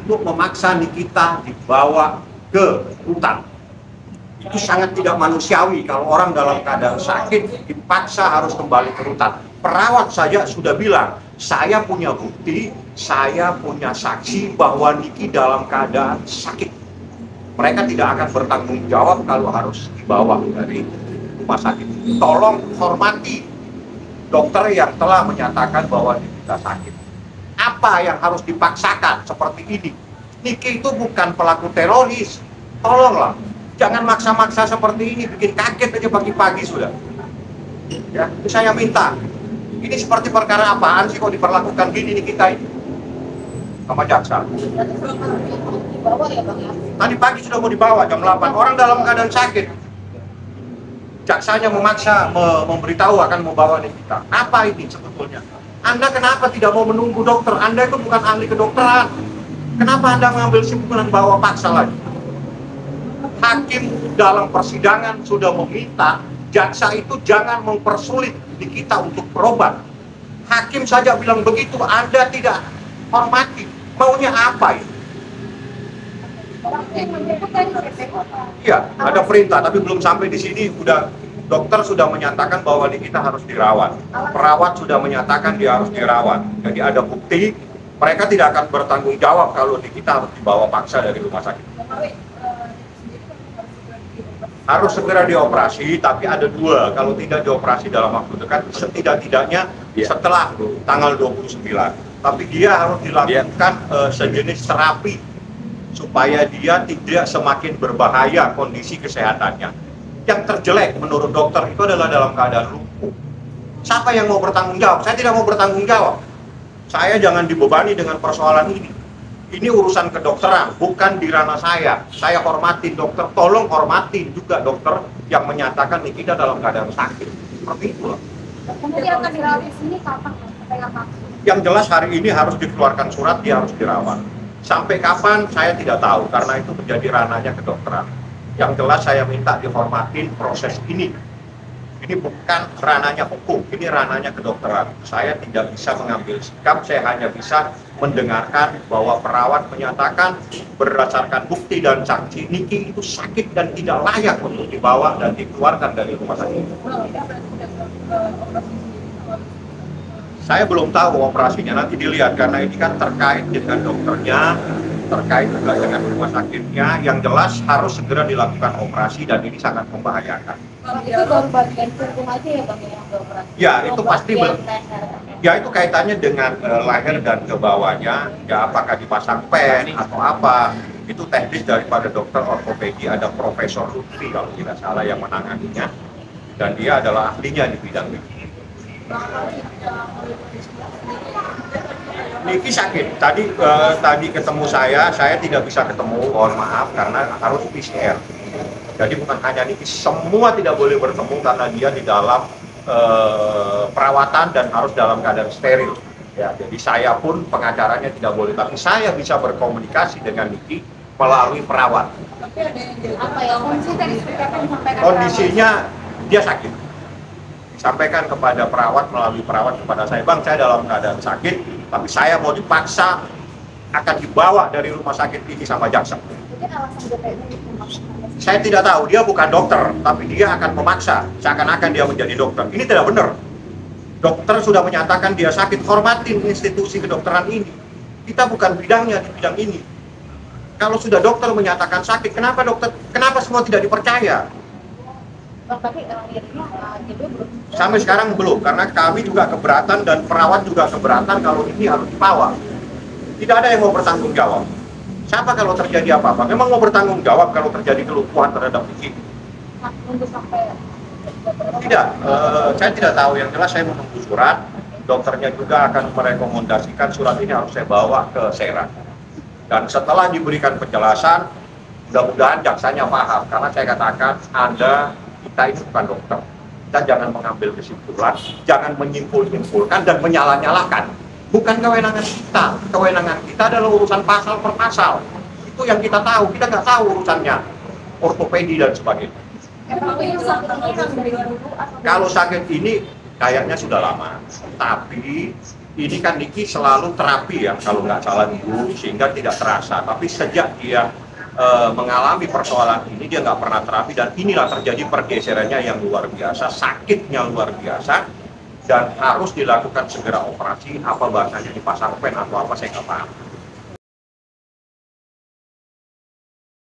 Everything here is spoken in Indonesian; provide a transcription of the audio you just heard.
untuk memaksa Nikita dibawa ke rutan. Itu sangat tidak manusiawi kalau orang dalam keadaan sakit dipaksa harus kembali ke rutan. Perawat saja sudah bilang, saya punya bukti, saya punya saksi bahwa Niki dalam keadaan sakit. Mereka tidak akan bertanggung jawab kalau harus dibawa dari rumah sakit. Tolong hormati dokter yang telah menyatakan bahwa Nikita sakit. Apa yang harus dipaksakan seperti ini? Niki itu bukan pelaku teroris. Tolonglah, jangan maksa-maksa seperti ini, bikin kaget aja pagi-pagi sudah. Ya, saya minta. Ini seperti perkara apaan sih kok diperlakukan gini nih kita ini sama jaksa? Tadi pagi sudah mau dibawa jam 8, orang dalam keadaan sakit. Jaksanya memaksa memberitahu akan membawa Nikita. Apa ini sebetulnya? Anda kenapa tidak mau menunggu dokter? Anda itu bukan ahli kedokteran. Kenapa Anda mengambil kesimpulan bawa paksa lagi? Hakim dalam persidangan sudah meminta jaksa itu jangan mempersulit Nikita untuk berobat. Hakim saja bilang begitu, Anda tidak hormati. Maunya apa ini? Iya, ada perintah, tapi belum sampai di sini. Dokter sudah menyatakan bahwa Nikita harus dirawat. Perawat sudah menyatakan dia harus dirawat. Jadi ada bukti. Mereka tidak akan bertanggung jawab kalau Nikita harus dibawa paksa dari rumah sakit. Harus segera dioperasi, tapi ada dua. Kalau tidak dioperasi dalam waktu dekat, setidak-tidaknya setelah tanggal 29. Tapi dia harus dilakukan sejenis terapi supaya dia tidak semakin berbahaya kondisi kesehatannya. Yang terjelek menurut dokter itu adalah dalam keadaan lumpuh. Siapa yang mau bertanggung jawab? Saya tidak mau bertanggung jawab. Saya jangan dibebani dengan persoalan ini. Ini urusan kedokteran, bukan di ranah saya. Saya hormatin dokter, tolong hormatin juga dokter yang menyatakan Nikita dalam keadaan sakit. Seperti itulah. Kemudian akan dirawat di sini kapan? Yang jelas hari ini harus dikeluarkan surat, dia harus dirawat. Sampai kapan saya tidak tahu, karena itu menjadi ranahnya kedokteran. Yang jelas saya minta dihormatin proses ini. Ini bukan ranahnya hukum, ini ranahnya kedokteran. Saya tidak bisa mengambil sikap, saya hanya bisa mendengarkan bahwa perawat menyatakan berdasarkan bukti dan saksi Niki itu sakit dan tidak layak untuk dibawa dan dikeluarkan dari rumah sakit. Saya belum tahu operasinya, nanti dilihat karena ini kan terkait dengan dokternya, terkait juga dengan rumah sakitnya. Yang jelas harus segera dilakukan operasi dan ini sangat membahayakan. Itu baru bagian punggung aja ya Bang yang dioperasi? Ya itu pasti ya itu kaitannya dengan leher dan ke bawahnya. Ya apakah dipasang pen atau apa? Itu teknis daripada dokter ortopedi, ada Profesor Lutfi kalau tidak salah yang menanganinya. Dan dia adalah ahlinya di bidang ini. Niki sakit. Tadi ketemu saya tidak bisa ketemu, mohon maaf karena harus PCR. Jadi bukan hanya Niki, semua tidak boleh bertemu karena dia di dalam perawatan dan harus dalam keadaan steril. Ya, jadi saya pun pengacaranya tidak boleh, tapi saya bisa berkomunikasi dengan Niki melalui perawat. Kondisinya dia sakit. Sampaikan kepada perawat melalui perawat kepada saya, Bang, saya dalam keadaan sakit, tapi saya mau dipaksa akan dibawa dari rumah sakit ini sama jaksa. Saya tidak tahu, dia bukan dokter, tapi dia akan memaksa, seakan-akan dia menjadi dokter. Ini tidak benar. Dokter sudah menyatakan dia sakit, hormatin institusi kedokteran ini. Kita bukan bidangnya di bidang ini. Kalau sudah dokter menyatakan sakit, kenapa semua tidak dipercaya? Sampai sekarang belum, karena kami juga keberatan dan perawat juga keberatan kalau ini harus dibawa. Tidak ada yang mau bertanggung jawab. Siapa kalau terjadi apa-apa? Memang mau bertanggung jawab kalau terjadi kelumpuhan terhadap Niki? Tidak, saya tidak tahu. Yang jelas saya menunggu surat. Dokternya juga akan merekomendasikan surat ini harus saya bawa ke Serang. Dan setelah diberikan penjelasan, mudah-mudahan jaksanya paham. Karena saya katakan, kita ini bukan dokter. Kita jangan mengambil kesimpulan, jangan menyimpul-nyimpulkan dan menyalah-nyalahkan. Bukan kewenangan kita. Kewenangan kita adalah urusan pasal per pasal. Itu yang kita tahu. Kita nggak tahu urusannya ortopedi dan sebagainya. Kalau sakit ini kayaknya sudah lama. Tapi ini kan Niki selalu terapi ya kalau nggak salah dulu, sehingga tidak terasa. Tapi sejak dia mengalami persoalan ini, dia nggak pernah terapi, dan inilah terjadi pergeserannya yang luar biasa, sakitnya luar biasa, dan harus dilakukan segera operasi, apa bahasanya dipasang pen atau apa saya nggak paham.